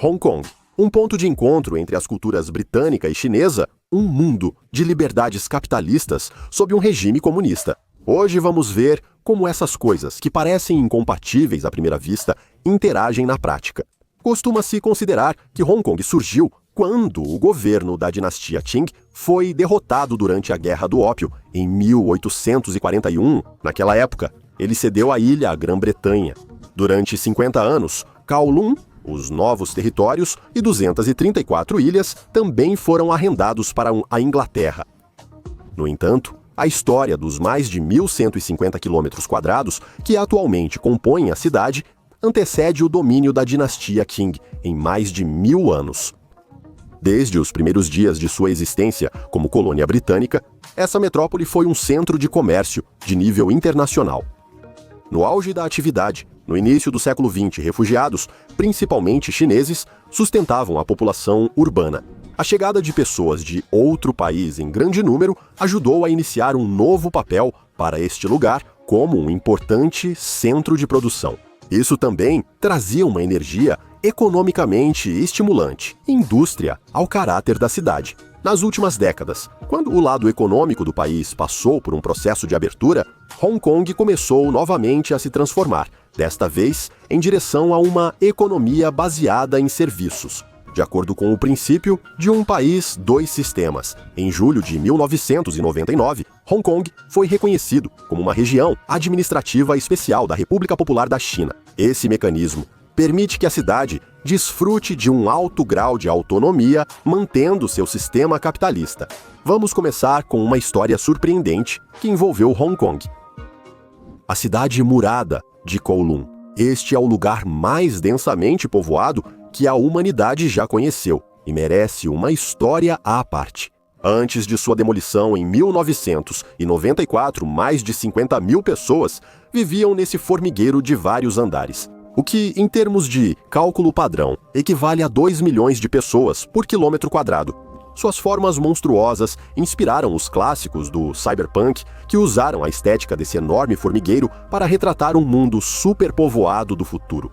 Hong Kong, um ponto de encontro entre as culturas britânica e chinesa, um mundo de liberdades capitalistas sob um regime comunista. Hoje vamos ver como essas coisas, que parecem incompatíveis à primeira vista, interagem na prática. Costuma-se considerar que Hong Kong surgiu quando o governo da dinastia Qing foi derrotado durante a Guerra do Ópio, em 1841. Naquela época, ele cedeu a ilha à Grã-Bretanha. Durante 50 anos, Kowloon, os novos territórios e 234 ilhas também foram arrendados para a Inglaterra. No entanto, a história dos mais de 1.150 km² que atualmente compõem a cidade antecede o domínio da dinastia Qing em mais de 1000 anos. Desde os primeiros dias de sua existência como colônia britânica, essa metrópole foi um centro de comércio de nível internacional. No auge da atividade, no início do século XX, refugiados, principalmente chineses, sustentavam a população urbana. A chegada de pessoas de outro país em grande número ajudou a iniciar um novo papel para este lugar como um importante centro de produção. Isso também trazia uma energia economicamente estimulante, indústria ao caráter da cidade. Nas últimas décadas, quando o lado econômico do país passou por um processo de abertura, Hong Kong começou novamente a se transformar, desta vez em direção a uma economia baseada em serviços. De acordo com o princípio de um país, dois sistemas, em julho de 1999, Hong Kong foi reconhecido como uma região administrativa especial da República Popular da China. Esse mecanismo permite que a cidade desfrute de um alto grau de autonomia, mantendo seu sistema capitalista. Vamos começar com uma história surpreendente que envolveu Hong Kong. A cidade murada de Kowloon. Este é o lugar mais densamente povoado que a humanidade já conheceu e merece uma história à parte. Antes de sua demolição em 1994, mais de 50 mil pessoas viviam nesse formigueiro de vários andares, o que, em termos de cálculo padrão, equivale a 2 milhões de pessoas por quilômetro quadrado. Suas formas monstruosas inspiraram os clássicos do cyberpunk, que usaram a estética desse enorme formigueiro para retratar um mundo superpovoado do futuro.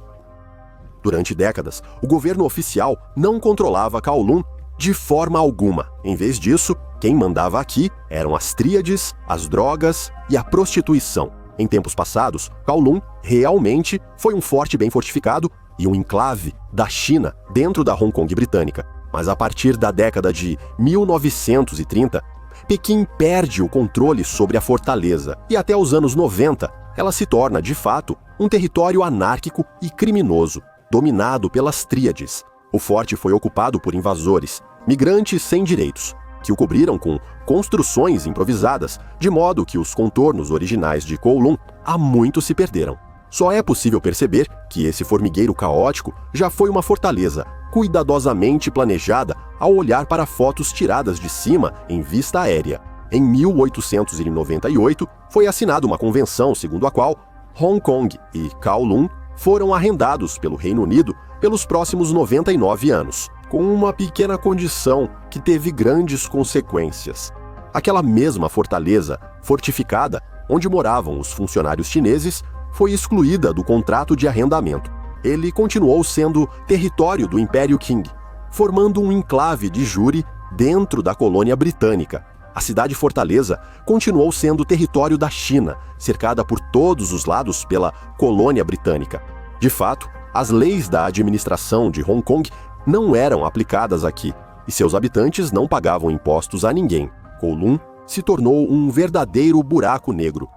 Durante décadas, o governo oficial não controlava Kowloon de forma alguma. Em vez disso, quem mandava aqui eram as tríades, as drogas e a prostituição. Em tempos passados, Kowloon realmente foi um forte bem fortificado e um enclave da China dentro da Hong Kong britânica. Mas a partir da década de 1930, Pequim perde o controle sobre a fortaleza e até os anos 90, ela se torna, de fato, um território anárquico e criminoso, dominado pelas tríades. O forte foi ocupado por invasores, migrantes sem direitos, que o cobriram com construções improvisadas, de modo que os contornos originais de Kowloon há muito se perderam. Só é possível perceber que esse formigueiro caótico já foi uma fortaleza cuidadosamente planejada ao olhar para fotos tiradas de cima em vista aérea. Em 1898, foi assinada uma convenção segundo a qual Hong Kong e Kowloon foram arrendados pelo Reino Unido pelos próximos 99 anos, com uma pequena condição que teve grandes consequências. Aquela mesma fortaleza fortificada, onde moravam os funcionários chineses, foi excluída do contrato de arrendamento. Ele continuou sendo território do Império Qing, formando um enclave de jure dentro da colônia britânica. A cidade-fortaleza continuou sendo território da China, cercada por todos os lados pela colônia britânica. De fato, as leis da administração de Hong Kong não eram aplicadas aqui, e seus habitantes não pagavam impostos a ninguém. Kowloon se tornou um verdadeiro buraco negro,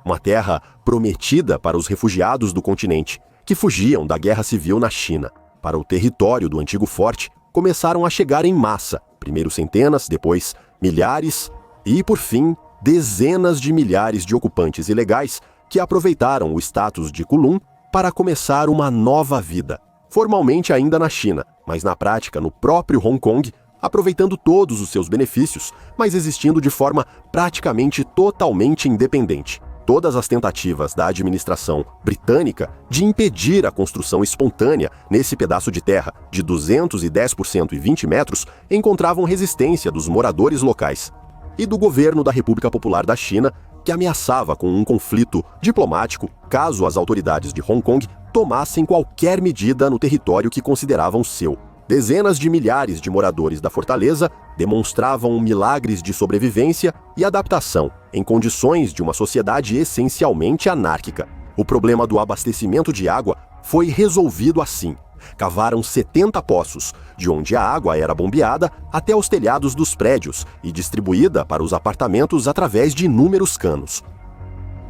uma terra prometida para os refugiados do continente, que fugiam da guerra civil na China. Para o território do antigo forte, começaram a chegar em massa, primeiro centenas, depois milhares e, por fim, dezenas de milhares de ocupantes ilegais que aproveitaram o status de Kowloon para começar uma nova vida, formalmente ainda na China, mas na prática no próprio Hong Kong, aproveitando todos os seus benefícios, mas existindo de forma praticamente totalmente independente. Todas as tentativas da administração britânica de impedir a construção espontânea nesse pedaço de terra de 210 por 120 metros encontravam resistência dos moradores locais e do governo da República Popular da China, que ameaçava com um conflito diplomático caso as autoridades de Hong Kong tomassem qualquer medida no território que consideravam seu. Dezenas de milhares de moradores da fortaleza demonstravam milagres de sobrevivência e adaptação em condições de uma sociedade essencialmente anárquica. O problema do abastecimento de água foi resolvido assim. Cavaram 70 poços, de onde a água era bombeada até os telhados dos prédios e distribuída para os apartamentos através de inúmeros canos.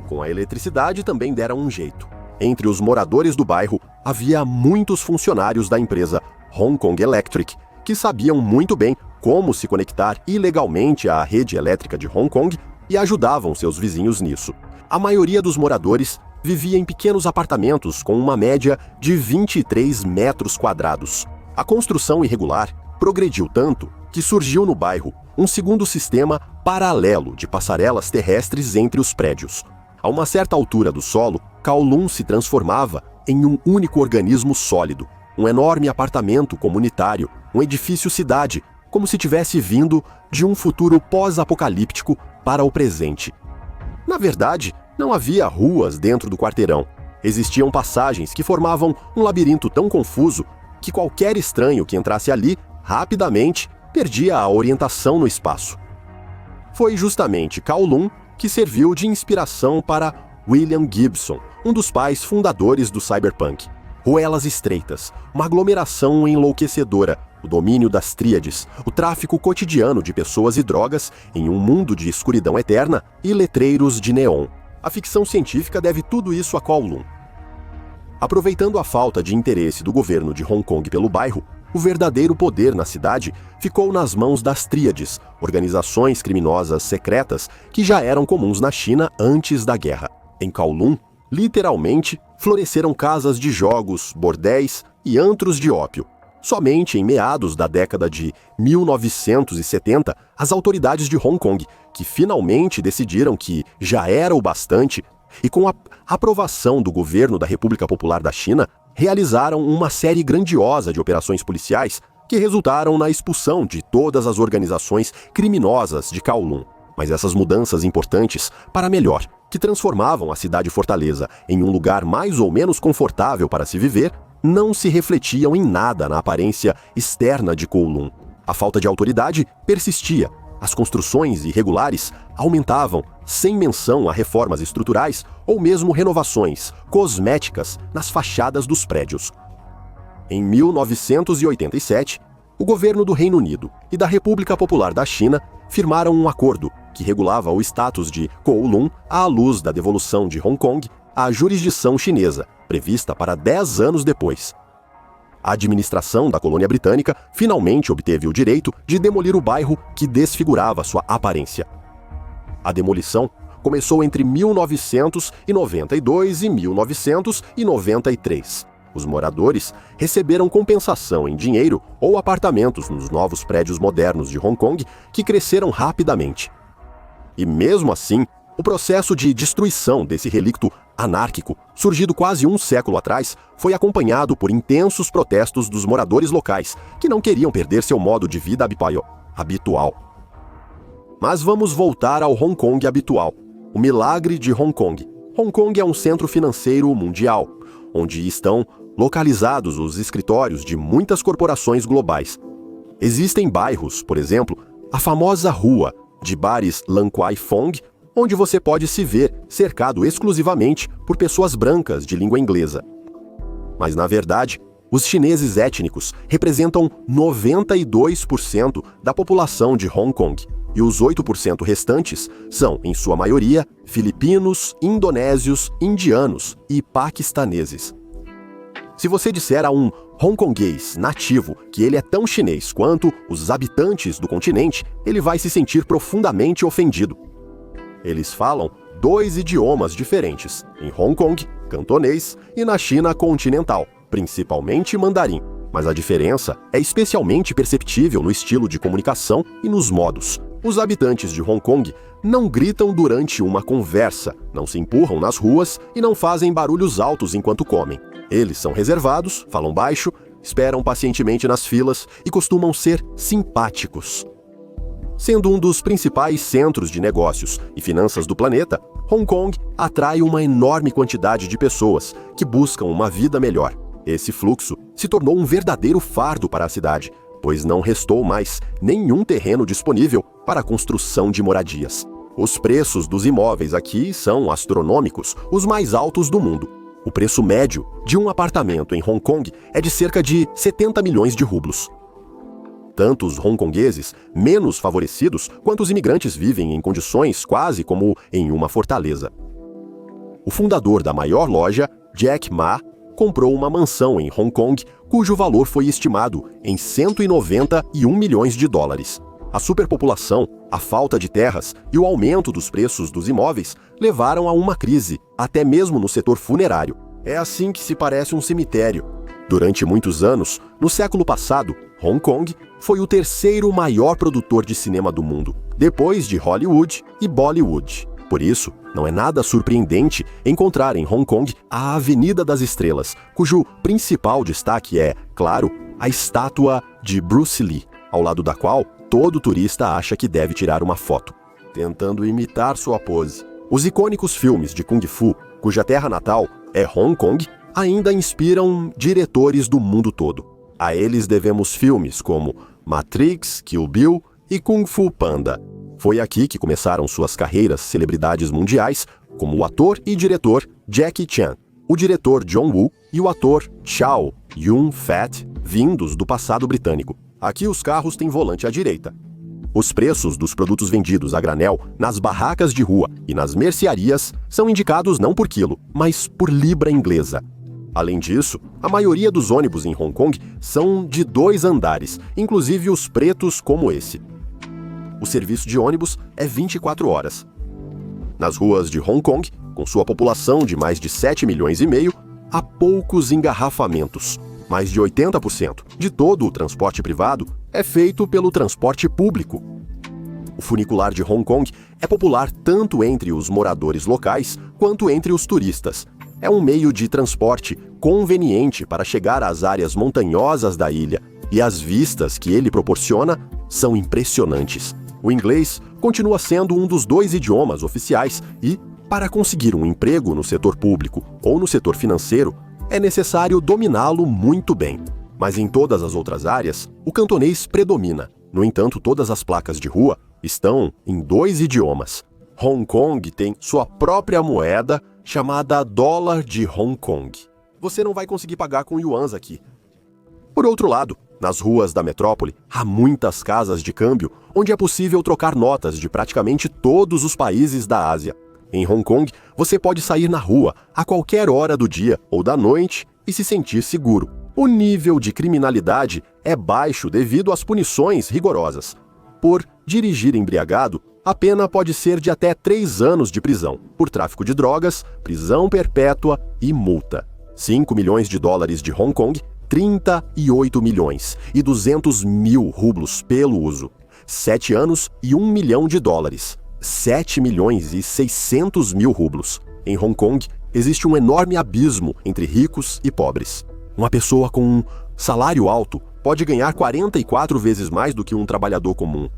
Com a eletricidade também deram um jeito. Entre os moradores do bairro havia muitos funcionários da empresa Hong Kong Electric, que sabiam muito bem como se conectar ilegalmente à rede elétrica de Hong Kong e ajudavam seus vizinhos nisso. A maioria dos moradores vivia em pequenos apartamentos com uma média de 23 metros quadrados. A construção irregular progrediu tanto que surgiu no bairro um segundo sistema paralelo de passarelas terrestres entre os prédios. A uma certa altura do solo, Kowloon se transformava em um único organismo sólido, um enorme apartamento comunitário, um edifício-cidade, como se tivesse vindo de um futuro pós-apocalíptico para o presente. Na verdade, não havia ruas dentro do quarteirão. Existiam passagens que formavam um labirinto tão confuso que qualquer estranho que entrasse ali, rapidamente, perdia a orientação no espaço. Foi justamente Kowloon que serviu de inspiração para William Gibson, um dos pais fundadores do cyberpunk. Ruelas estreitas, uma aglomeração enlouquecedora, o domínio das tríades, o tráfico cotidiano de pessoas e drogas em um mundo de escuridão eterna e letreiros de neon. A ficção científica deve tudo isso a Kowloon. Aproveitando a falta de interesse do governo de Hong Kong pelo bairro, o verdadeiro poder na cidade ficou nas mãos das tríades, organizações criminosas secretas que já eram comuns na China antes da guerra. Em Kowloon, literalmente, floresceram casas de jogos, bordéis e antros de ópio. Somente em meados da década de 1970, as autoridades de Hong Kong, que finalmente decidiram que já era o bastante, e com a aprovação do governo da República Popular da China, realizaram uma série grandiosa de operações policiais que resultaram na expulsão de todas as organizações criminosas de Kowloon. Mas essas mudanças importantes, para melhor, que transformavam a cidade-fortaleza em um lugar mais ou menos confortável para se viver, não se refletiam em nada na aparência externa de Kowloon. A falta de autoridade persistia. As construções irregulares aumentavam, sem menção a reformas estruturais ou mesmo renovações cosméticas nas fachadas dos prédios. Em 1987, o governo do Reino Unido e da República Popular da China firmaram um acordo que regulava o status de Kowloon à luz da devolução de Hong Kong à jurisdição chinesa, prevista para 10 anos depois. A administração da colônia britânica finalmente obteve o direito de demolir o bairro que desfigurava sua aparência. A demolição começou entre 1992 e 1993. Os moradores receberam compensação em dinheiro ou apartamentos nos novos prédios modernos de Hong Kong que cresceram rapidamente. E mesmo assim, o processo de destruição desse relicto anárquico, surgido quase um século atrás, foi acompanhado por intensos protestos dos moradores locais, que não queriam perder seu modo de vida habitual. Mas vamos voltar ao Hong Kong habitual, o milagre de Hong Kong. Hong Kong é um centro financeiro mundial, onde estão localizados os escritórios de muitas corporações globais. Existem bairros, por exemplo, a famosa rua de bares Lan Kwai Fong, onde você pode se ver cercado exclusivamente por pessoas brancas de língua inglesa. Mas, na verdade, os chineses étnicos representam 92% da população de Hong Kong, e os 8% restantes são, em sua maioria, filipinos, indonésios, indianos e paquistaneses. Se você disser a um hongkonguês nativo que ele é tão chinês quanto os habitantes do continente, ele vai se sentir profundamente ofendido. Eles falam 2 idiomas diferentes, em Hong Kong, cantonês, e na China continental, principalmente mandarim. Mas a diferença é especialmente perceptível no estilo de comunicação e nos modos. Os habitantes de Hong Kong não gritam durante uma conversa, não se empurram nas ruas e não fazem barulhos altos enquanto comem. Eles são reservados, falam baixo, esperam pacientemente nas filas e costumam ser simpáticos. Sendo um dos principais centros de negócios e finanças do planeta, Hong Kong atrai uma enorme quantidade de pessoas que buscam uma vida melhor. Esse fluxo se tornou um verdadeiro fardo para a cidade, pois não restou mais nenhum terreno disponível para a construção de moradias. Os preços dos imóveis aqui são astronômicos, os mais altos do mundo. O preço médio de um apartamento em Hong Kong é de cerca de 70 milhões de rublos. Tanto os hongkongueses menos favorecidos quanto os imigrantes vivem em condições quase como em uma fortaleza. O fundador da maior loja, Jack Ma, comprou uma mansão em Hong Kong cujo valor foi estimado em 191 milhões de dólares. A superpopulação, a falta de terras e o aumento dos preços dos imóveis levaram a uma crise, até mesmo no setor funerário. É assim que se parece um cemitério. Durante muitos anos, no século passado, Hong Kong foi o terceiro maior produtor de cinema do mundo, depois de Hollywood e Bollywood. Por isso, não é nada surpreendente encontrar em Hong Kong a Avenida das Estrelas, cujo principal destaque é, claro, a estátua de Bruce Lee, ao lado da qual todo turista acha que deve tirar uma foto, tentando imitar sua pose. Os icônicos filmes de Kung Fu, cuja terra natal é Hong Kong, ainda inspiram diretores do mundo todo. A eles devemos filmes como Matrix, Kill Bill e Kung Fu Panda. Foi aqui que começaram suas carreiras celebridades mundiais, como o ator e diretor Jackie Chan, o diretor John Woo e o ator Chow Yun-fat, vindos do passado britânico. Aqui os carros têm volante à direita. Os preços dos produtos vendidos a granel nas barracas de rua e nas mercearias são indicados não por quilo, mas por libra inglesa. Além disso, a maioria dos ônibus em Hong Kong são de 2 andares, inclusive os pretos como esse. O serviço de ônibus é 24 horas. Nas ruas de Hong Kong, com sua população de mais de 7 milhões e meio, há poucos engarrafamentos. Mais de 80% de todo o transporte privado é feito pelo transporte público. O funicular de Hong Kong é popular tanto entre os moradores locais quanto entre os turistas. É um meio de transporte conveniente para chegar às áreas montanhosas da ilha, e as vistas que ele proporciona são impressionantes. O inglês continua sendo um dos 2 idiomas oficiais e, para conseguir um emprego no setor público ou no setor financeiro, é necessário dominá-lo muito bem. Mas em todas as outras áreas, o cantonês predomina. No entanto, todas as placas de rua estão em 2 idiomas. Hong Kong tem sua própria moeda, chamada dólar de Hong Kong. Você não vai conseguir pagar com yuans aqui. Por outro lado, nas ruas da metrópole, há muitas casas de câmbio onde é possível trocar notas de praticamente todos os países da Ásia. Em Hong Kong, você pode sair na rua a qualquer hora do dia ou da noite e se sentir seguro. O nível de criminalidade é baixo devido às punições rigorosas. Por dirigir embriagado, a pena pode ser de até 3 anos de prisão, por tráfico de drogas, prisão perpétua e multa. 5 milhões de dólares de Hong Kong, 38 milhões e 200 mil rublos pelo uso. 7 anos e 1 milhão de dólares. 7 milhões e 600 mil rublos. Em Hong Kong, existe um enorme abismo entre ricos e pobres. Uma pessoa com um salário alto pode ganhar 44 vezes mais do que um trabalhador comum.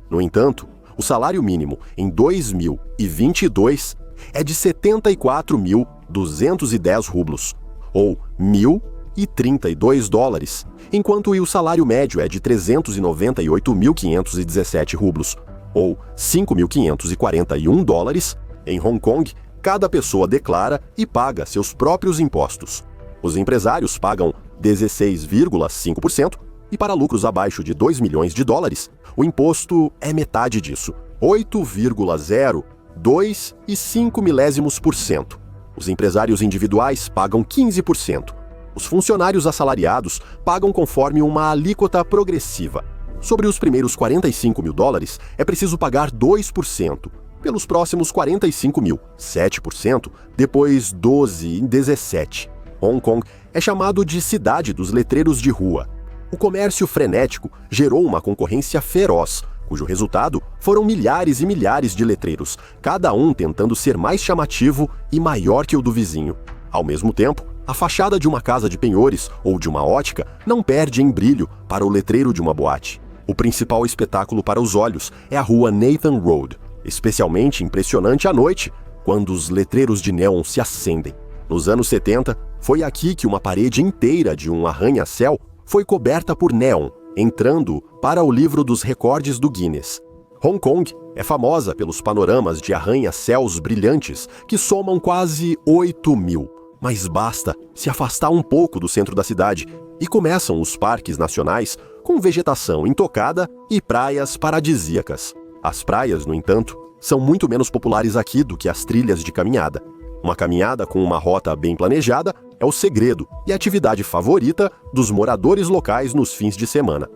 No entanto, o salário mínimo em 2022 é de 74.210 rublos, ou 1.032 dólares, enquanto o salário médio é de 398.517 rublos, ou 5.541 dólares. Em Hong Kong, cada pessoa declara e paga seus próprios impostos. Os empresários pagam 16,5% e para lucros abaixo de 2 milhões de dólares, o imposto é metade disso, 8,02%. Os empresários individuais pagam 15%. Os funcionários assalariados pagam conforme uma alíquota progressiva. Sobre os primeiros 45 mil dólares, é preciso pagar 2%. Pelos próximos 45 mil, 7%, depois 12% e 17%. Hong Kong é chamado de cidade dos letreiros de rua. O comércio frenético gerou uma concorrência feroz, cujo resultado foram milhares e milhares de letreiros, cada um tentando ser mais chamativo e maior que o do vizinho. Ao mesmo tempo, a fachada de uma casa de penhores ou de uma ótica não perde em brilho para o letreiro de uma boate. O principal espetáculo para os olhos é a rua Nathan Road, especialmente impressionante à noite, quando os letreiros de neon se acendem. Nos anos 70, foi aqui que uma parede inteira de um arranha-céu foi coberta por neon, entrando para o livro dos recordes do Guinness. Hong Kong é famosa pelos panoramas de arranha-céus brilhantes que somam quase 8.000. Mas basta se afastar um pouco do centro da cidade e começam os parques nacionais com vegetação intocada e praias paradisíacas. As praias, no entanto, são muito menos populares aqui do que as trilhas de caminhada. Uma caminhada com uma rota bem planejada é o segredo e a atividade favorita dos moradores locais nos fins de semana.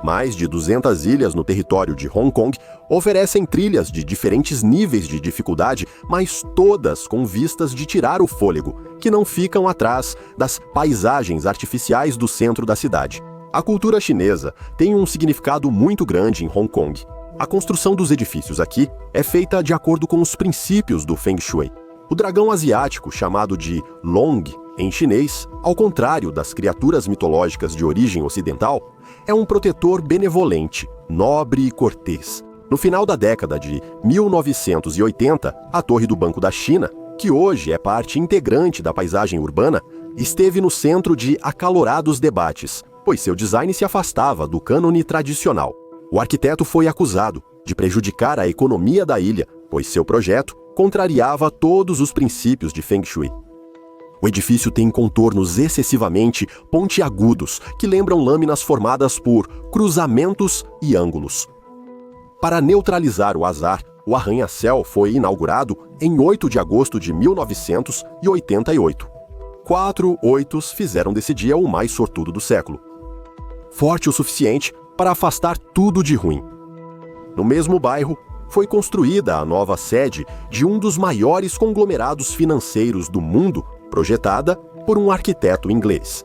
Mais de 200 ilhas no território de Hong Kong oferecem trilhas de diferentes níveis de dificuldade, mas todas com vistas de tirar o fôlego, que não ficam atrás das paisagens artificiais do centro da cidade. A cultura chinesa tem um significado muito grande em Hong Kong. A construção dos edifícios aqui é feita de acordo com os princípios do Feng Shui. O dragão asiático, chamado de Long em chinês, ao contrário das criaturas mitológicas de origem ocidental, é um protetor benevolente, nobre e cortês. No final da década de 1980, a Torre do Banco da China, que hoje é parte integrante da paisagem urbana, esteve no centro de acalorados debates, pois seu design se afastava do cânone tradicional. O arquiteto foi acusado de prejudicar a economia da ilha, pois seu projeto contrariava todos os princípios de Feng Shui. O edifício tem contornos excessivamente pontiagudos, que lembram lâminas formadas por cruzamentos e ângulos. Para neutralizar o azar, o arranha-céu foi inaugurado em 8 de agosto de 1988. 4 oitos fizeram desse dia o mais sortudo do século. Forte o suficiente para afastar tudo de ruim. No mesmo bairro, foi construída a nova sede de um dos maiores conglomerados financeiros do mundo, projetada por um arquiteto inglês.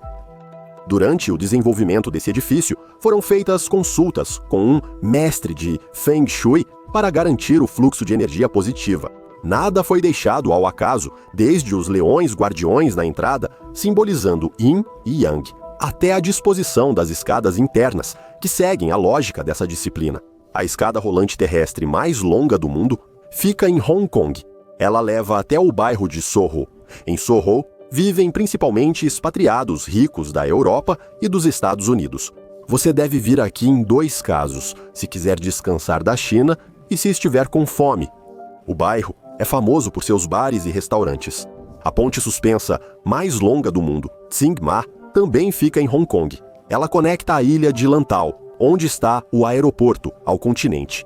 Durante o desenvolvimento desse edifício, foram feitas consultas com um mestre de Feng Shui para garantir o fluxo de energia positiva. Nada foi deixado ao acaso, desde os leões guardiões na entrada, simbolizando Yin e Yang, até a disposição das escadas internas, que seguem a lógica dessa disciplina. A escada rolante terrestre mais longa do mundo fica em Hong Kong. Ela leva até o bairro de Soho. Em Soho, vivem principalmente expatriados ricos da Europa e dos Estados Unidos. Você deve vir aqui em 2 casos, se quiser descansar da China e se estiver com fome. O bairro é famoso por seus bares e restaurantes. A ponte suspensa mais longa do mundo, Tsing Ma, também fica em Hong Kong. Ela conecta a ilha de Lantau, onde está o aeroporto, ao continente.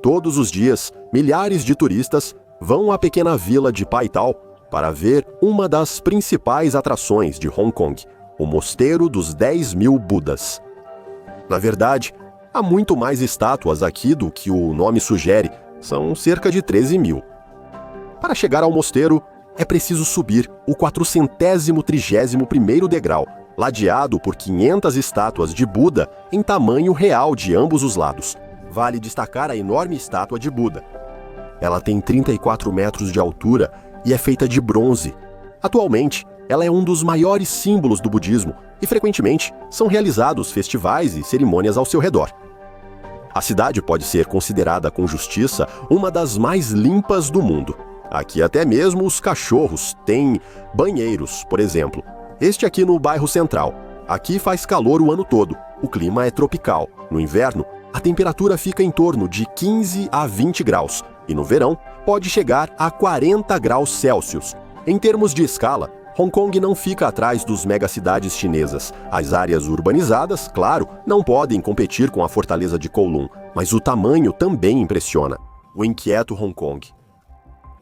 Todos os dias, milhares de turistas vão à pequena vila de Pai Tau para ver uma das principais atrações de Hong Kong, o Mosteiro dos 10.000 Budas. Na verdade, há muito mais estátuas aqui do que o nome sugere, são cerca de 13.000. Para chegar ao mosteiro, é preciso subir o 431º degrau, ladeado por 500 estátuas de Buda em tamanho real de ambos os lados. Vale destacar a enorme estátua de Buda. Ela tem 34 metros de altura e é feita de bronze. Atualmente, ela é um dos maiores símbolos do budismo e frequentemente são realizados festivais e cerimônias ao seu redor. A cidade pode ser considerada com justiça uma das mais limpas do mundo. Aqui até mesmo os cachorros têm banheiros, por exemplo. Este aqui no bairro central. Aqui faz calor o ano todo. O clima é tropical. No inverno, a temperatura fica em torno de 15 a 20 graus. E no verão, pode chegar a 40 graus Celsius. Em termos de escala, Hong Kong não fica atrás dos megacidades chinesas. As áreas urbanizadas, claro, não podem competir com a fortaleza de Kowloon, mas o tamanho também impressiona. O inquieto Hong Kong.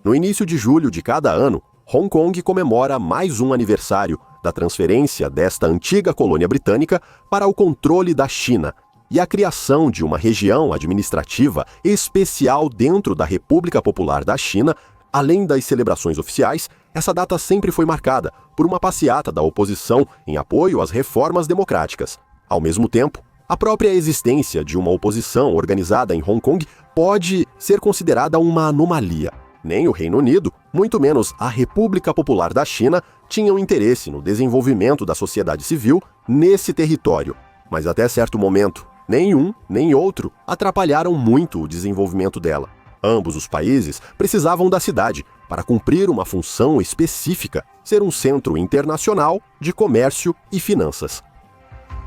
No início de julho de cada ano, Hong Kong comemora mais um aniversário da transferência desta antiga colônia britânica para o controle da China e a criação de uma região administrativa especial dentro da República Popular da China. Além das celebrações oficiais, essa data sempre foi marcada por uma passeata da oposição em apoio às reformas democráticas. Ao mesmo tempo, a própria existência de uma oposição organizada em Hong Kong pode ser considerada uma anomalia. Nem o Reino Unido, muito menos a República Popular da China, tinham interesse no desenvolvimento da sociedade civil nesse território. Mas até certo momento, nem um nem outro atrapalharam muito o desenvolvimento dela. Ambos os países precisavam da cidade para cumprir uma função específica, ser um centro internacional de comércio e finanças.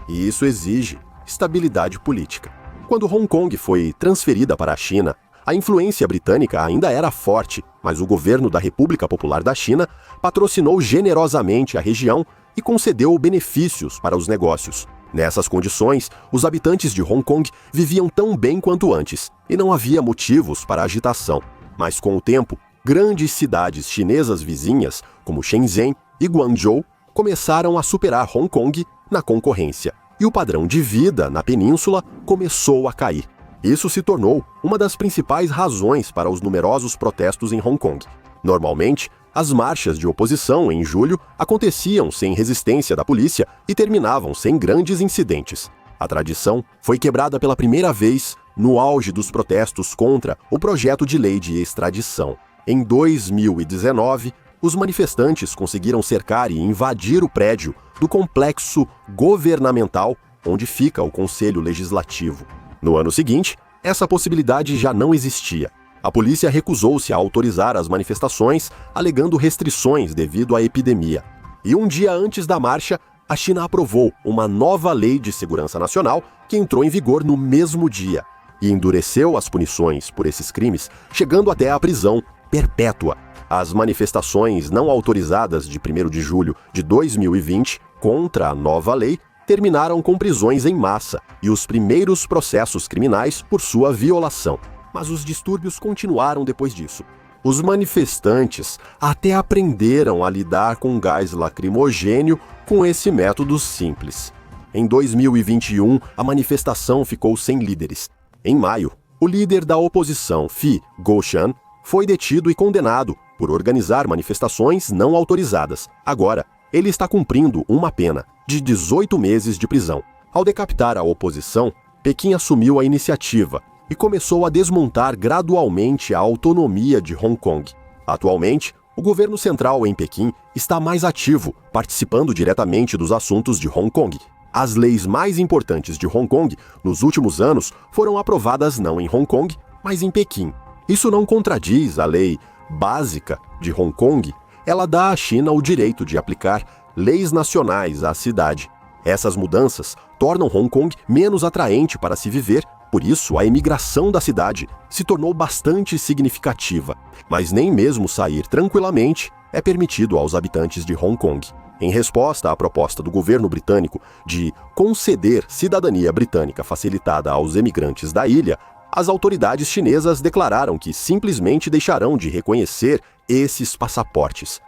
E isso exige estabilidade política. Quando Hong Kong foi transferida para a China, a influência britânica ainda era forte, mas o governo da República Popular da China patrocinou generosamente a região e concedeu benefícios para os negócios. Nessas condições, os habitantes de Hong Kong viviam tão bem quanto antes, e não havia motivos para agitação. Mas com o tempo, grandes cidades chinesas vizinhas, como Shenzhen e Guangzhou, começaram a superar Hong Kong na concorrência, e o padrão de vida na península começou a cair. Isso se tornou uma das principais razões para os numerosos protestos em Hong Kong. Normalmente, as marchas de oposição em julho aconteciam sem resistência da polícia e terminavam sem grandes incidentes. A tradição foi quebrada pela primeira vez no auge dos protestos contra o projeto de lei de extradição. Em 2019, os manifestantes conseguiram cercar e invadir o prédio do complexo governamental onde fica o Conselho Legislativo. No ano seguinte, essa possibilidade já não existia. A polícia recusou-se a autorizar as manifestações, alegando restrições devido à epidemia. E um dia antes da marcha, a China aprovou uma nova lei de segurança nacional que entrou em vigor no mesmo dia e endureceu as punições por esses crimes, chegando até a prisão perpétua. As manifestações não autorizadas de 1º de julho de 2020 contra a nova lei terminaram com prisões em massa e os primeiros processos criminais por sua violação. Mas os distúrbios continuaram depois disso. Os manifestantes até aprenderam a lidar com gás lacrimogênio com esse método simples. Em 2021, a manifestação ficou sem líderes. Em maio, o líder da oposição, Fi Guoxian, foi detido e condenado por organizar manifestações não autorizadas. Agora, ele está cumprindo uma pena de 18 meses de prisão. Ao decapitar a oposição, Pequim assumiu a iniciativa e começou a desmontar gradualmente a autonomia de Hong Kong. Atualmente, o governo central em Pequim está mais ativo, participando diretamente dos assuntos de Hong Kong. As leis mais importantes de Hong Kong nos últimos anos foram aprovadas não em Hong Kong, mas em Pequim. Isso não contradiz a lei básica de Hong Kong. Ela dá à China o direito de aplicar leis nacionais à cidade. Essas mudanças tornam Hong Kong menos atraente para se viver. Por isso, a imigração da cidade se tornou bastante significativa, mas nem mesmo sair tranquilamente é permitido aos habitantes de Hong Kong. Em resposta à proposta do governo britânico de conceder cidadania britânica facilitada aos emigrantes da ilha, as autoridades chinesas declararam que simplesmente deixarão de reconhecer esses passaportes.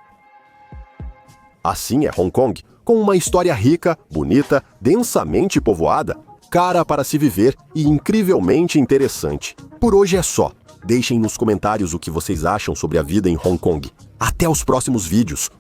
Assim é Hong Kong, com uma história rica, bonita, densamente povoada, cara para se viver e incrivelmente interessante. Por hoje é só. Deixem nos comentários o que vocês acham sobre a vida em Hong Kong. Até os próximos vídeos.